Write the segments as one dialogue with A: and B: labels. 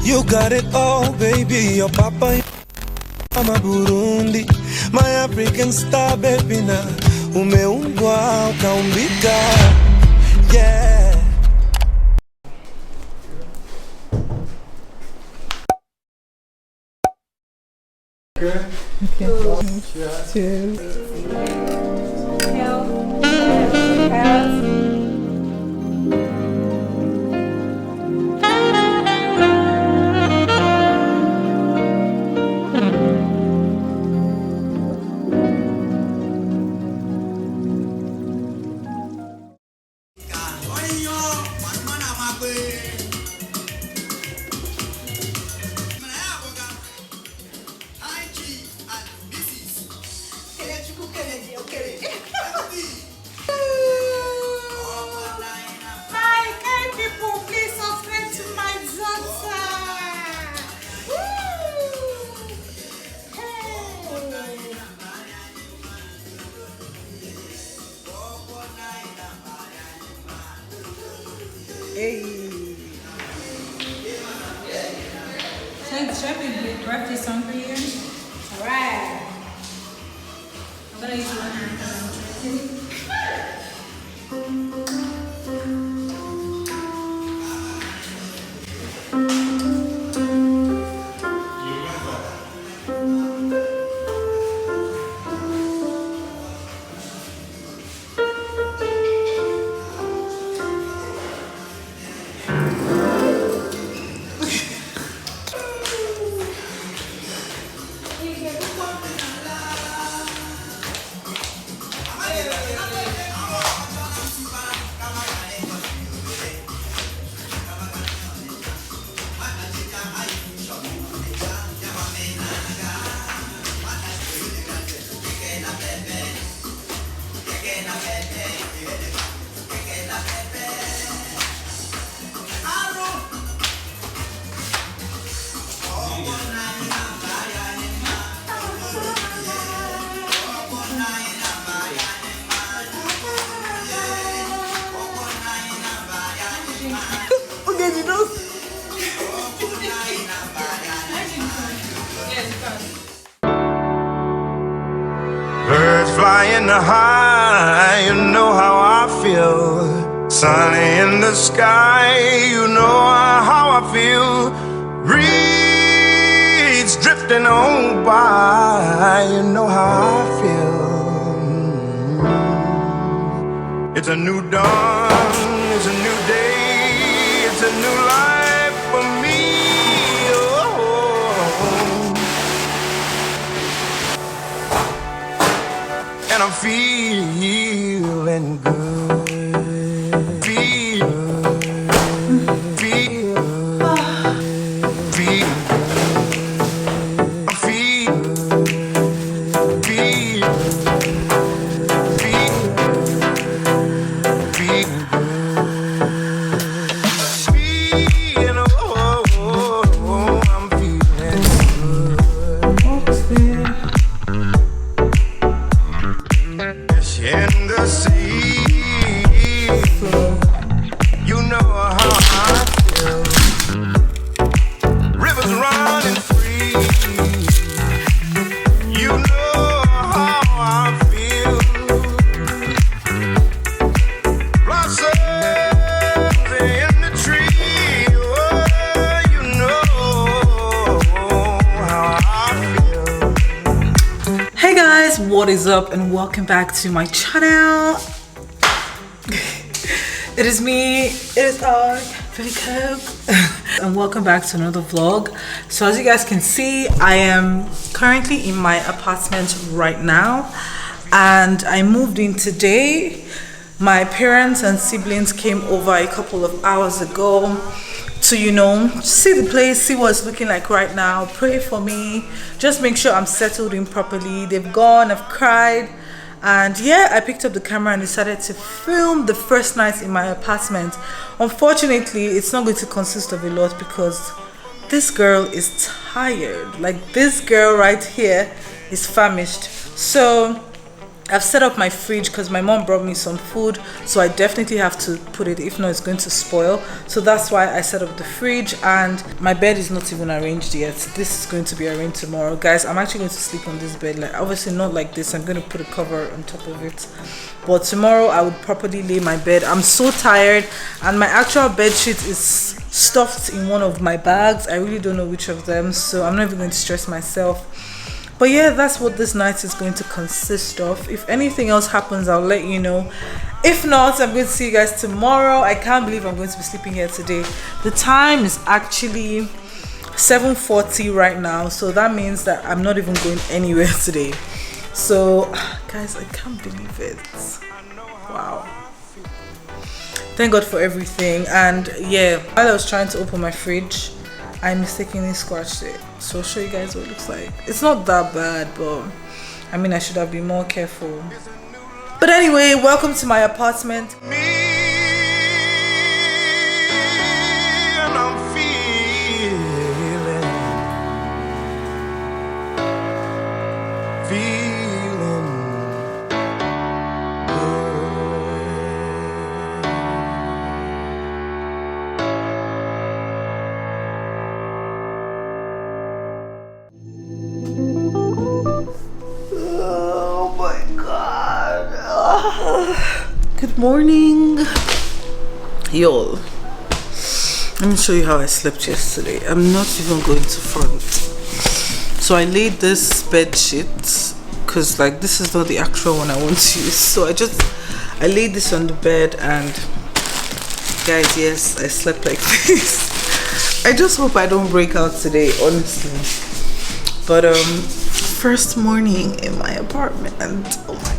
A: You got it all, baby. Your papa, I'm a Burundi. My African star, baby, na umeumbwa ukaumbika. Yeah.
B: Okay. Cheers.
C: Hey. Should I be birthday song for you? Alright. I'm gonna use one hand because I'm drinking.
A: Birds flying high, you know how I feel. Sunny in the sky, you know how I feel. Reeds drifting on by, you know how I feel. It's a new dawn, it's a new day, it's a new life for me. And I'm feeling good. Feel good. Feel good. Feel good. I feel good. Feel good. Feel good. I'm feeling good. In the sea, you know how I feel. Rivers running free, you know how I feel. Blossoms in the tree, oh, you know how I feel.
C: Hey guys, what is up and welcome back to my channel. It is me, it is Baby Coke. And welcome back to another vlog. So as you guys can see, I am currently in my apartment right now and I moved in today. My parents and siblings came over a couple of hours ago to, you know, see the place, see what it's looking like right now, pray for me, just make sure I'm settled in properly. They've gone, I've cried, And yeah, I picked up the camera and decided to film the first night in my apartment. Unfortunately, it's not going to consist of a lot because this girl is tired. Like, this girl right here is famished. So I've set up my fridge because my mom brought me some food, so I definitely have to put it, if not it's going to spoil. So that's why I set up the fridge, and my bed is not even arranged yet. This is going to be arranged tomorrow. Guys, I'm actually going to sleep on this bed, like obviously not like this. I'm going to put a cover on top of it, but tomorrow I would properly lay my bed. I'm so tired, and my actual bed sheet is stuffed in one of my bags. I really don't know which of them, so I'm not even going to stress myself. But yeah, that's what this night is going to consist of. If anything else happens, I'll let you know. If not, I'm going to see you guys tomorrow. I can't believe I'm going to be sleeping here today. The time is actually 7:40 right now, so that means that I'm not even going anywhere today. So guys, I can't believe it. Wow. Thank God for everything. And yeah, while I was trying to open my fridge, I mistakenly scratched it. So I'll show you guys what it looks like. It's not that bad, but I mean, I should have been more careful. But anyway, welcome to my apartment.
A: Me, and I'm feeling good.
C: Oh my god. Good morning, y'all. Let me show you how I slept yesterday. I'm not even going to front. So I laid this bed sheet because like this is not the actual one I want to use. So I laid this on the bed, and guys, yes, I slept like this. I just hope I don't break out today, honestly. But first morning in my apartment. Oh my god.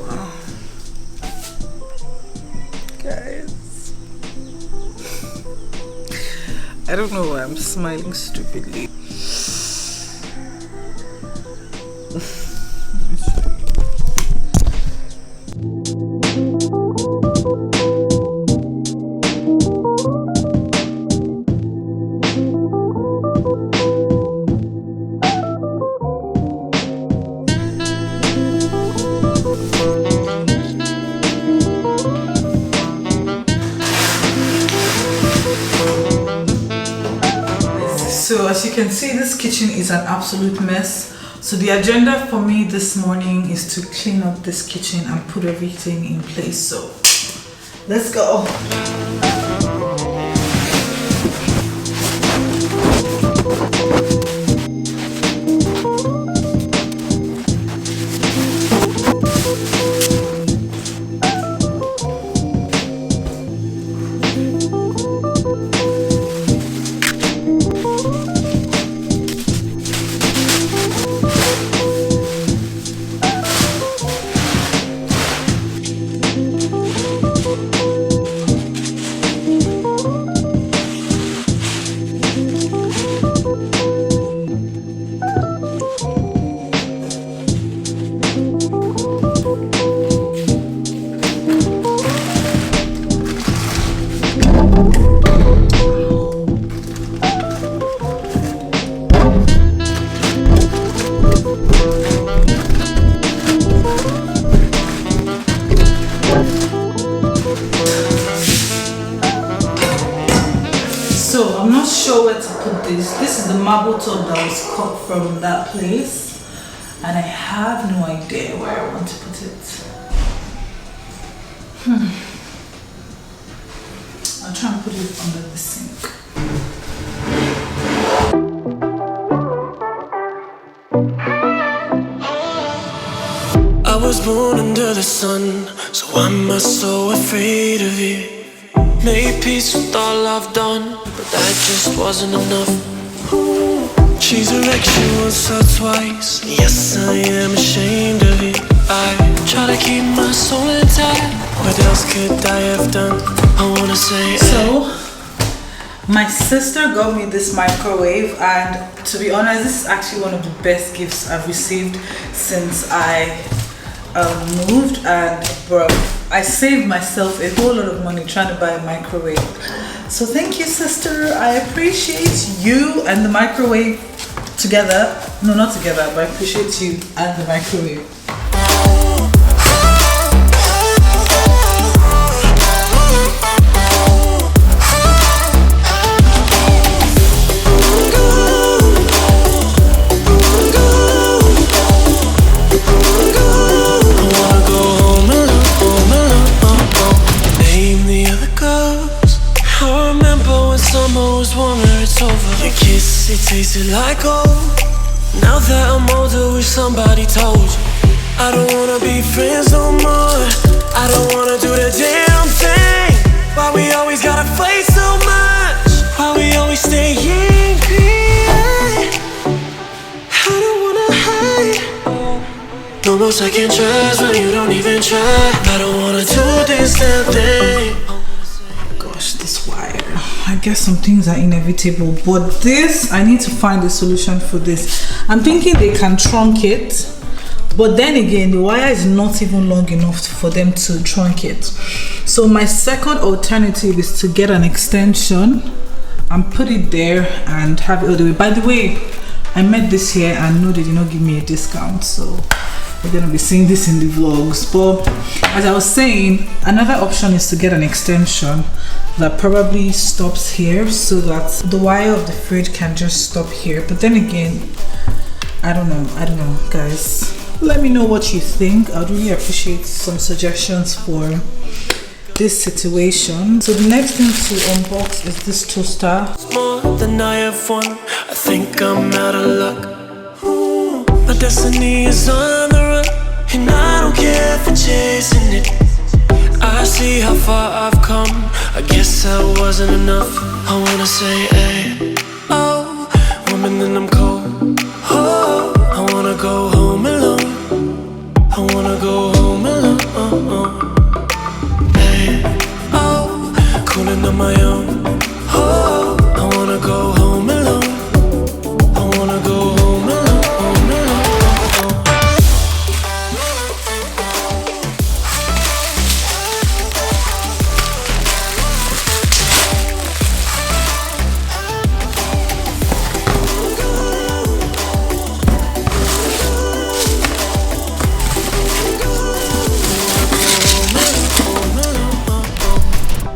C: Wow. Guys, I don't know why I'm smiling stupidly. So as you can see, this kitchen is an absolute mess. So the agenda for me this morning is to clean up this kitchen and put everything in place. So let's go. So I'm not sure where to put this. This is the marble top that was cut from that place, and I have no idea where I want to put it. I'll try and put it under the sink.
D: I was born under the sun, so why am I so afraid of you? Made peace with all I've done, but that just wasn't enough. She's a wreck, she once or twice. Yes, I am ashamed of you. I try to keep my soul intact. What else could I have done? I wanna say.
C: So my sister got me this microwave, and to be honest, this is actually one of the best gifts I've received since I moved. And bro, I saved myself a whole lot of money trying to buy a microwave. So thank you, sister. I appreciate you and the microwave together. No, not together, but I appreciate you and the microwave.
D: It tasted like gold. Now that I'm older, wish somebody told you I don't wanna be friends no more. I don't wanna do the damn thing. Why we always gotta fight so much? Why we always stay angry? I don't wanna hide. No more second tries when you don't even try. I don't wanna do this damn thing.
C: Gosh, this wire. I guess some things are inevitable, but this, I need to find a solution for this. I'm thinking they can trunk it, but then again, the wire is not even long enough for them to trunk it. So my second alternative is to get an extension and put it there and have it all the way. By the way, I met this here and no, they did not give me a discount, so we're gonna be seeing this in the vlogs. But as I was saying, another option is to get an extension that probably stops here so that the wire of the fridge can just stop here. But then again, I don't know, guys. Let me know what you think. I'd really appreciate some suggestions for this situation. So the next thing to unbox is this toaster.
D: More than I have won. I think I'm out of luck. My destiny is on the run, and I don't care for chasing it. I see how far I've come. I guess that wasn't enough. I wanna say, hey, oh, woman, and I'm cold. Oh, I wanna go home alone. I wanna go home alone. Hey, oh, cooling on my own. Oh, I wanna go home alone. I wanna go home alone.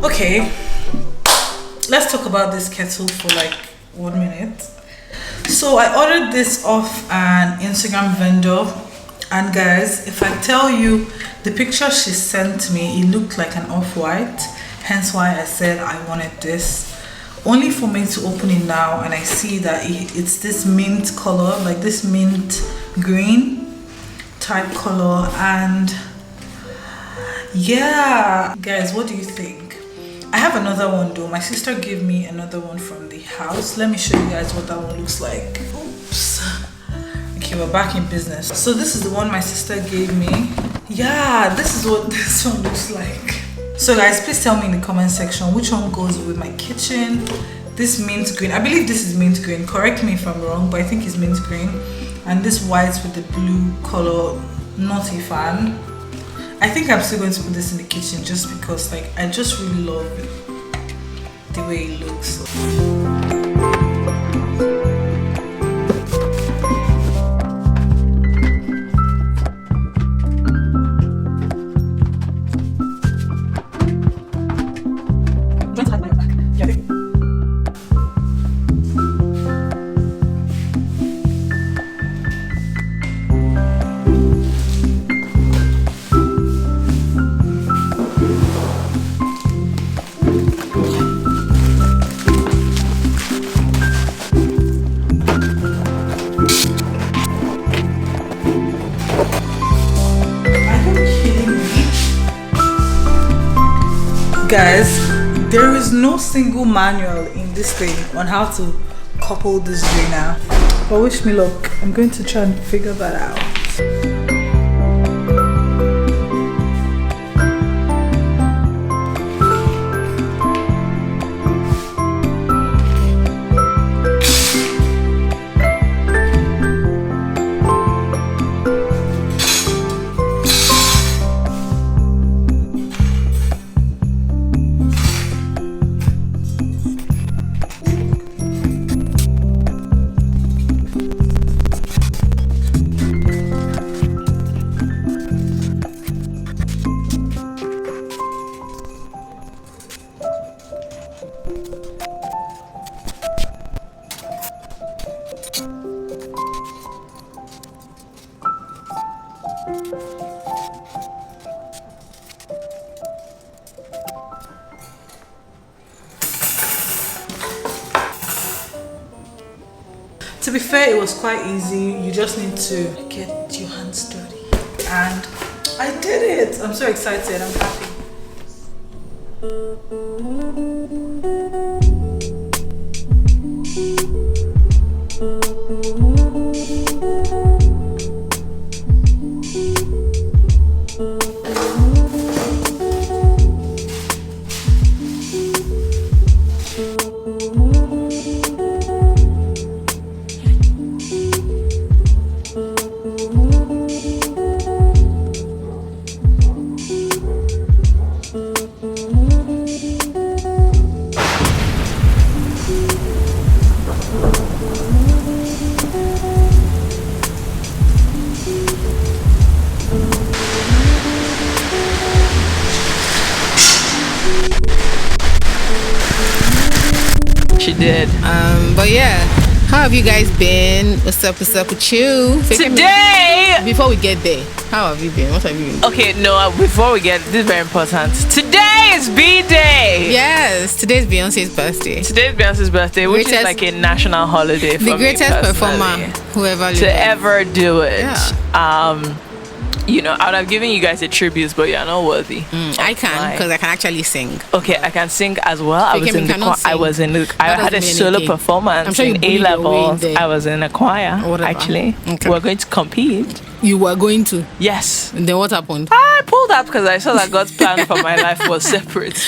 C: Okay, let's talk about this kettle for like 1 minute. So I ordered this off an Instagram vendor, and guys, if I tell you the picture she sent me, it looked like an off-white, hence why I said I wanted this. Only for me to open it now and I see that it's this mint color, like this mint green type color. And yeah, guys, what do you think? I have another one though. My sister gave me another one from the house. Let me show you guys what that one looks like. Oops. Okay, we're back in business. So this is the one my sister gave me. Yeah, this is what this one looks like. So guys, please tell me in the comment section which one goes with my kitchen. This mint green, I believe this is mint green. Correct me if I'm wrong, but I think it's mint green. And this white with the blue color, not a fan. I think I'm still going to put this in the kitchen just because like I just really love the way it looks. Guys, there is no single manual in this thing on how to couple this drainer, but wish me luck. I'm going to try and figure that out. To be fair, it was quite easy. You just need to get your hands dirty. And I did it. I'm so excited. I'm happy.
E: She did.
F: But yeah, how have you guys been? What's up with you?
E: Today,
F: Before we get there, how have you been? What have you been?
E: okay, no, before we get, this is very important. Today is B-Day.
F: Yes, today's Beyonce's birthday.
E: Today's Beyonce's birthday, which
F: Greatest-
E: is like a national holiday for
F: The
E: me
F: greatest
E: personally,
F: performer who ever lived.
E: to ever do it.
F: Yeah.
E: You know, I would have given you guys a tribute, but you're not worthy.
F: I can,
E: Why?
F: because I can actually sing.
E: Okay, I can sing as well. I
F: Okay,
E: was
F: we
E: in the
F: cannot
E: I
F: sing.
E: was in the I
F: That
E: had a
F: doesn't mean
E: solo
F: anything.
E: performance
F: I'm sure you
E: in
F: bullied your way in
E: A-levels.
F: there.
E: I was in a choir,
F: Whatever.
E: actually.
F: Okay.
E: We're going to compete.
F: You were going to.
E: Yes.
F: And then what happened?
E: I pulled up because I saw that God's plan for my life was separate.